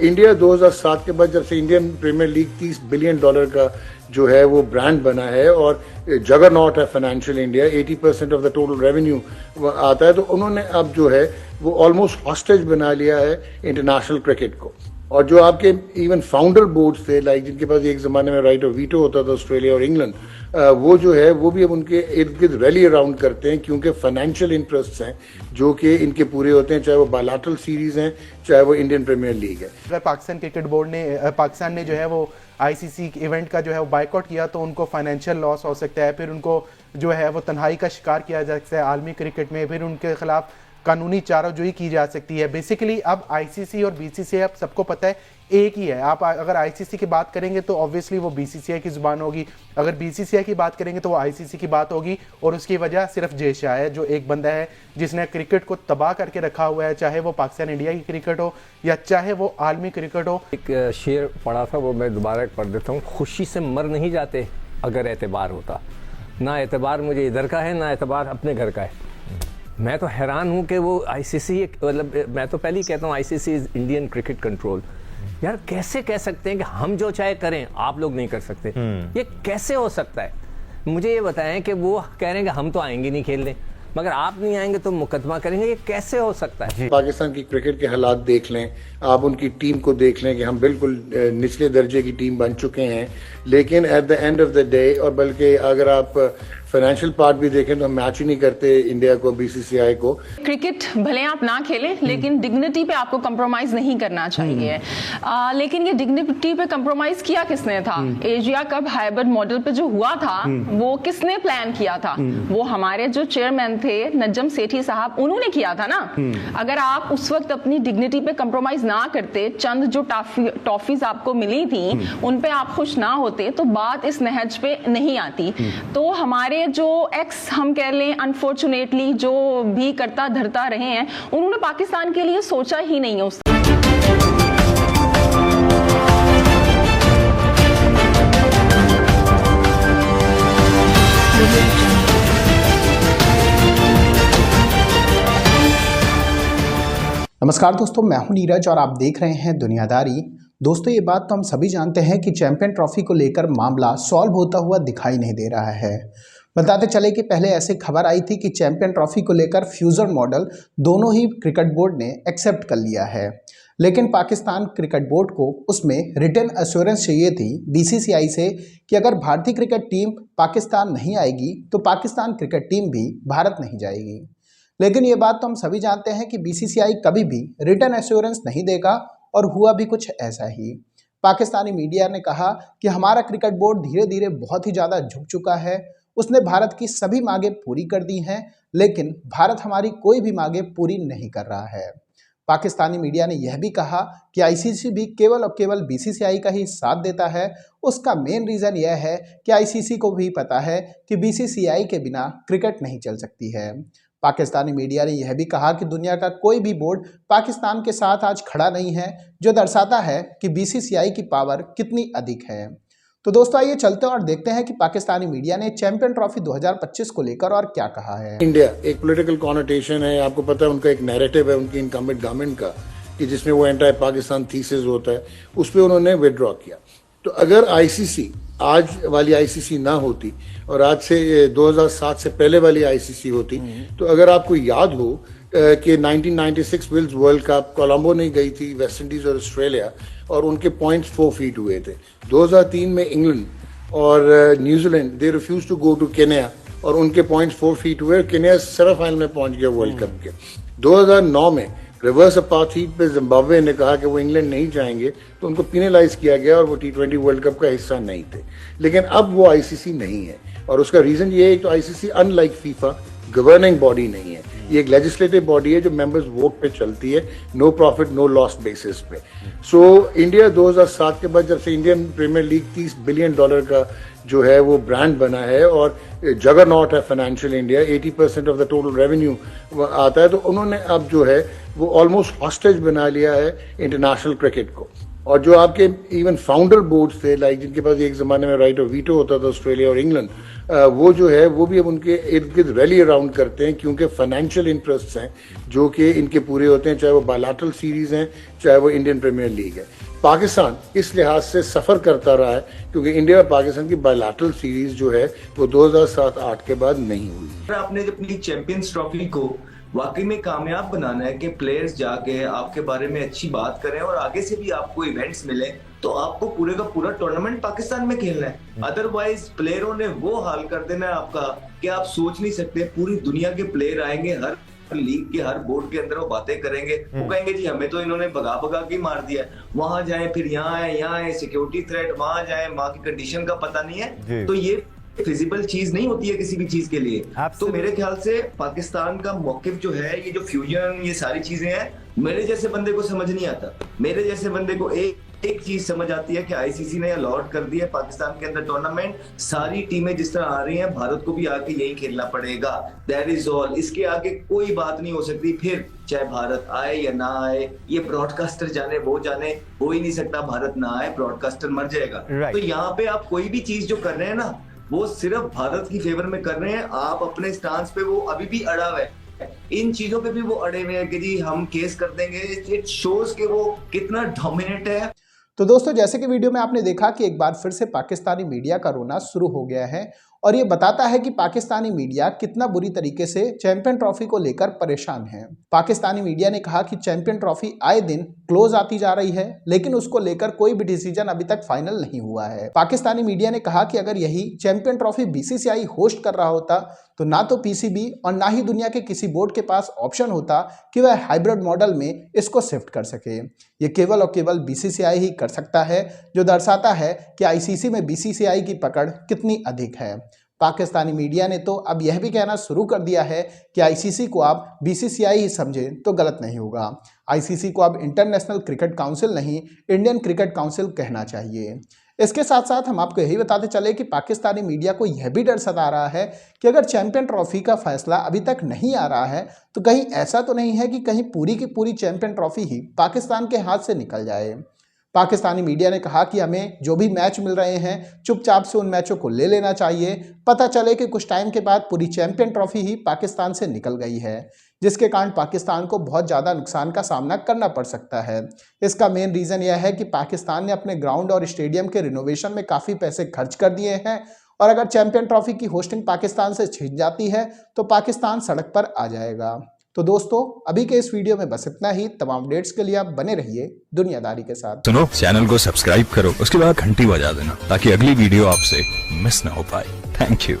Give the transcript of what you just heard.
India 2007 के बाद जब से इंडियन प्रीमियर लीग $30 बिलियन का जो है वो ब्रांड बना है और जगरनॉट है financial India, 80% of the total revenue आता है, तो उन्होंने अब जो है वो ऑलमोस्ट हॉस्टेज बना लिया है इंटरनेशनल क्रिकेट को। और जो आपके इवन फाउंडर बोर्ड्स थे, लाइक जिनके पास एक ज़माने में राइट ऑफ वीटो होता था ऑस्ट्रेलिया और इंग्लैंड, वो जो है वो भी अब उनके इर्द गिर्द रैली अराउंड करते हैं, क्योंकि फाइनेंशियल इंटरेस्ट हैं जो कि इनके पूरे होते हैं, चाहे वो बायलैटरल सीरीज हैं चाहे वो इंडियन प्रीमियर लीग है। अगर पाकिस्तान ने जो है वो आईसीसी इवेंट का जो है वो बाइकआउट किया तो उनको फाइनेंशियल लॉस हो सकता है, फिर उनको जो है वो तन्हाई का शिकार किया जा सकता है आलमी क्रिकेट में, फिर उनके खिलाफ कानूनी चाराजोई की जा सकती है। बेसिकली अब आईसीसी और बीसीसीआई अब सबको पता है एक ही है। आप अगर आईसीसी की बात करेंगे तो ऑब्वियसली वो बीसीसीआई की जुबान होगी, अगर बीसीसीआई की बात करेंगे तो वो आईसीसी की बात होगी। और उसकी वजह सिर्फ जय शाह है, जो एक बंदा है जिसने क्रिकेट को तबाह करके रखा हुआ है, चाहे वो पाकिस्तान इंडिया की क्रिकेट हो या चाहे वो आलमी क्रिकेट हो। एक शेर पढ़ा था, वो मैं दोबारा पढ़ देता हूँ। खुशी से मर नहीं जाते अगर एतबार होता, ना एतबार मुझे इधर का है ना एतबार अपने घर का है। मैं तो हैरान हूँ कि वो आईसीसी, मतलब मैं तो पहले ही कहता हूँ ICC is Indian cricket control. यार कैसे कह सकते हैं कि हम जो चाहे करें आप लोग नहीं कर सकते? ये कैसे हो सकता है? मुझे ये बताएं कि वो कह रहे हैं कि हम तो आएंगे नहीं खेलने, मगर आप नहीं आएंगे तो मुकदमा करेंगे, ये कैसे हो सकता है? पाकिस्तान की क्रिकेट के हालात देख लें, आप उनकी टीम को देख लें कि हम बिल्कुल निचले दर्जे की टीम बन चुके हैं, लेकिन at the end of the day, और बल्कि अगर आप फाइनेंशियल पार्ट भी देखें तो हम मैच ही नहीं करते इंडिया को, बीसीसीआई को। क्रिकेट भले आप ना खेलें लेकिन डिग्निटी पे आपको कंप्रोमाइज नहीं करना चाहिए। लेकिन ये डिग्निटी पे कंप्रोमाइज किया किसने था? एशिया कप हाइब्रिड मॉडल पे जो हुआ था वो किसने प्लान किया था? वो हमारे जो चेयरमैन थे नजम सेठी साहब, उन्होंने किया था ना। अगर आप उस वक्त अपनी डिग्निटी पे कंप्रोमाइज ना करते, चंद जो टॉफीज आपको मिली थी उन पे आप खुश ना होते, तो बात इस नहज पे नहीं आती। तो हमारे जो एक्स हम कह लें अनफॉर्चुनेटली जो भी करता धरता रहे हैं, उन्होंने पाकिस्तान के लिए सोचा ही नहीं है उस नमस्कार दोस्तों, मैं हूं नीरज और आप देख रहे हैं दुनियादारी। दोस्तों, ये बात तो हम सभी जानते हैं कि चैंपियन ट्रॉफी को लेकर मामला सॉल्व होता हुआ दिखाई नहीं दे रहा है। बताते चले कि पहले ऐसी खबर आई थी कि चैंपियन ट्रॉफी को लेकर फ्यूजन मॉडल दोनों ही क्रिकेट बोर्ड ने एक्सेप्ट कर लिया है, लेकिन पाकिस्तान क्रिकेट बोर्ड को उसमें रिटन एश्योरेंस चाहिए थी बीसीसीआई से कि अगर भारतीय क्रिकेट टीम पाकिस्तान नहीं आएगी तो पाकिस्तान क्रिकेट टीम भी भारत नहीं जाएगी। लेकिन ये बात तो हम सभी जानते हैं कि बीसीसीआई कभी भी रिटन एश्योरेंस नहीं देगा, और हुआ भी कुछ ऐसा ही। पाकिस्तानी मीडिया ने कहा कि हमारा क्रिकेट बोर्ड धीरे धीरे बहुत ही ज़्यादा झुक चुका है, उसने भारत की सभी मांगें पूरी कर दी हैं, लेकिन भारत हमारी कोई भी मांगें पूरी नहीं कर रहा है। पाकिस्तानी मीडिया ने यह भी कहा कि आईसीसी भी केवल और केवल बीसीसीआई का ही साथ देता है। उसका मेन रीज़न यह है कि आईसीसी को भी पता है कि बीसीसीआई के बिना क्रिकेट नहीं चल सकती है। पाकिस्तानी मीडिया ने यह भी कहा कि दुनिया का कोई भी बोर्ड पाकिस्तान के साथ आज खड़ा नहीं है, जो दर्शाता है कि बीसीसीआई की पावर कितनी अधिक है। तो दोस्तों, आइए चलते हैं और देखते हैं कि पाकिस्तानी मीडिया ने चैंपियन ट्रॉफी 2025 को लेकर और क्या कहा है। इंडिया एक पॉलिटिकल कॉनोटेशन है, आपको पता है उनका एक नैरेटिव है उनकी इनकम्बेंट गवर्नमेंट का, कि जिसमें वो एंटी पाकिस्तान थीसिस होता है, उस पर उन्होंने विड्रॉ किया। तो अगर आईसीसी, आज वाली आईसीसी ना होती और आज से 2007 से पहले वाली आईसीसी होती, तो अगर आपको याद हो कि 1996 विल्स वर्ल्ड कप कोलंबो नहीं गई थी, वेस्ट इंडीज और ऑस्ट्रेलिया, और उनके पॉइंट्स 4 फीट हुए थे। 2003 में इंग्लैंड और New Zealand they refuse to go to Kenya, और उनके पॉइंट्स 4 फीट हुए, केन्या सेमीफाइनल में पहुंच गया वर्ल्ड कप के। 2009 में रिवर्स अपार्थाइड पे जिम्बाब्वे ने कहा कि वो इंग्लैंड नहीं जाएंगे, तो उनको पिनलाइज किया गया और वो T20 वर्ल्ड कप का हिस्सा नहीं थे। लेकिन अब वो आईसीसी नहीं है, और उसका रीजन ये है कि ICC unlike FIFA governing body नहीं है, ये एक लेजिस्लेटिव बॉडी है जो मेंबर्स वोट पे चलती है, no profit no loss basis पे। सो इंडिया 2007 के बाद जब से इंडियन प्रीमियर लीग $30 बिलियन का जो है वो ब्रांड बना है और जगरनॉट है financial India, 80% of the total revenue आता है, तो उन्होंने अब जो है वो ऑलमोस्ट हॉस्टेज बना लिया है इंटरनेशनल क्रिकेट को। और जो आपके इवन फाउंडर बोर्ड्स थे, लाइक जिनके पास एक ज़माने में राइट ऑफ वीटो होता था ऑस्ट्रेलिया और इंग्लैंड, वो जो है वो भी अब उनके इर्द गिर्द रैली अराउंड करते हैं, क्योंकि फाइनेंशियल इंटरेस्ट्स हैं जो कि इनके पूरे होते हैं, चाहे वो बायलैटरल सीरीज़ हैं, चाहे वो इंडियन प्रीमियर लीग है। पाकिस्तान इस लिहाज से सफ़र करता रहा है क्योंकि इंडिया और पाकिस्तान की बायलैटरल सीरीज़ जो है वो 2007-8 के बाद नहीं हुई। आपने अपनी चैंपियंस ट्रॉफी को वाकई में कामयाब बनाना है कि प्लेयर्स जाके आपके बारे में अच्छी बात करें और आगे से भी आपको इवेंट्स मिले, तो आपको पूरे का पूरा टूर्नामेंट पाकिस्तान में खेलना है। अदरवाइज प्लेयरों ने वो हाल कर देना है आपका कि आप सोच नहीं सकते। पूरी दुनिया के प्लेयर आएंगे, हर लीग के हर बोर्ड के अंदर वो बातें करेंगे, वो कहेंगे जी हमें तो इन्होंने भगा भगा के मार दिया, वहां जाए फिर यहाँ आए सिक्योरिटी थ्रेट, वहां जाए वहां की कंडीशन का पता नहीं है, तो ये फिजिबल चीज नहीं होती है किसी भी चीज के लिए। तो मेरे ख्याल से पाकिस्तान का मौकिफ जो है, ये जो फ्यूजन, ये सारी चीजें हैं, मेरे जैसे बंदे को समझ नहीं आता। मेरे जैसे बंदे को एक चीज समझ आती है कि आईसीसी ने अलॉट कर दिया पाकिस्तान के अंदर टूर्नामेंट, सारी टीमें जिस तरह आ रही हैं, भारत को भी आके यही खेलना पड़ेगा, दैट इज ऑल। इसके आगे कोई बात नहीं हो सकती। फिर चाहे भारत आए या ना आए, ये ब्रॉडकास्टर जाने वो जाने, हो ही नहीं सकता भारत ना आए, ब्रॉडकास्टर मर जाएगा। तो यहाँ पे आप कोई भी चीज जो कर रहे हैं ना, वो सिर्फ भारत की फेवर में कर रहे हैं। आप अपने स्टांस पे, वो अभी भी अड़ा हुआ है, इन चीजों पे भी वो अड़े हुए हैं कि जी हम केस कर देंगे। इट शोज कि वो कितना डोमिनेट है। तो दोस्तों, जैसे कि वीडियो में आपने देखा कि एक बार फिर से पाकिस्तानी मीडिया का रोना शुरू हो गया है और ये बताता है कि पाकिस्तानी मीडिया कितना बुरी तरीके से चैंपियन ट्रॉफी को लेकर परेशान है। पाकिस्तानी मीडिया ने कहा कि चैंपियन ट्रॉफी आए दिन क्लोज आती जा रही है, लेकिन उसको लेकर कोई भी डिसीजन अभी तक फाइनल नहीं हुआ है। पाकिस्तानी मीडिया ने कहा कि अगर यही चैंपियन ट्रॉफी बीसीसीआई होस्ट कर रहा होता तो ना तो पीसीबी और ना ही दुनिया के किसी बोर्ड के पास ऑप्शन होता कि वह हाइब्रिड मॉडल में इसको शिफ्ट कर सके। ये केवल और केवल बीसीसीआई ही कर सकता है, जो दर्शाता है कि आईसीसी में बीसीसीआई की पकड़ कितनी अधिक है। पाकिस्तानी मीडिया ने तो अब यह भी कहना शुरू कर दिया है कि आईसीसी को आप बीसीसीआई ही समझें तो गलत नहीं होगा। आईसीसी को अब इंटरनेशनल क्रिकेट काउंसिल नहीं, इंडियन क्रिकेट काउंसिल कहना चाहिए। इसके साथ साथ हम आपको यही बताते चले कि पाकिस्तानी मीडिया को यह भी डर सता रहा है कि अगर चैंपियन ट्रॉफी का फैसला अभी तक नहीं आ रहा है तो कहीं ऐसा तो नहीं है कि कहीं पूरी की पूरी चैंपियन ट्रॉफी ही पाकिस्तान के हाथ से निकल जाए। पाकिस्तानी मीडिया ने कहा कि हमें जो भी मैच मिल रहे हैं चुपचाप से उन मैचों को ले लेना चाहिए। पता चले कि कुछ टाइम के बाद पूरी चैंपियन ट्रॉफी ही पाकिस्तान से निकल गई है, जिसके कारण पाकिस्तान को बहुत ज़्यादा नुकसान का सामना करना पड़ सकता है। इसका मेन रीज़न यह है कि पाकिस्तान ने अपने ग्राउंड और स्टेडियम के रिनोवेशन में काफ़ी पैसे खर्च कर दिए हैं और अगर चैंपियन ट्रॉफी की होस्टिंग पाकिस्तान से छिन जाती है तो पाकिस्तान सड़क पर आ जाएगा। तो दोस्तों, अभी के इस वीडियो में बस इतना ही। तमाम अपडेट्स के लिए आप बने रहिए दुनियादारी के साथ। सुनो, चैनल को सब्सक्राइब करो, उसके बाद घंटी बजा देना ताकि अगली वीडियो आपसे मिस ना हो पाए। Thank you.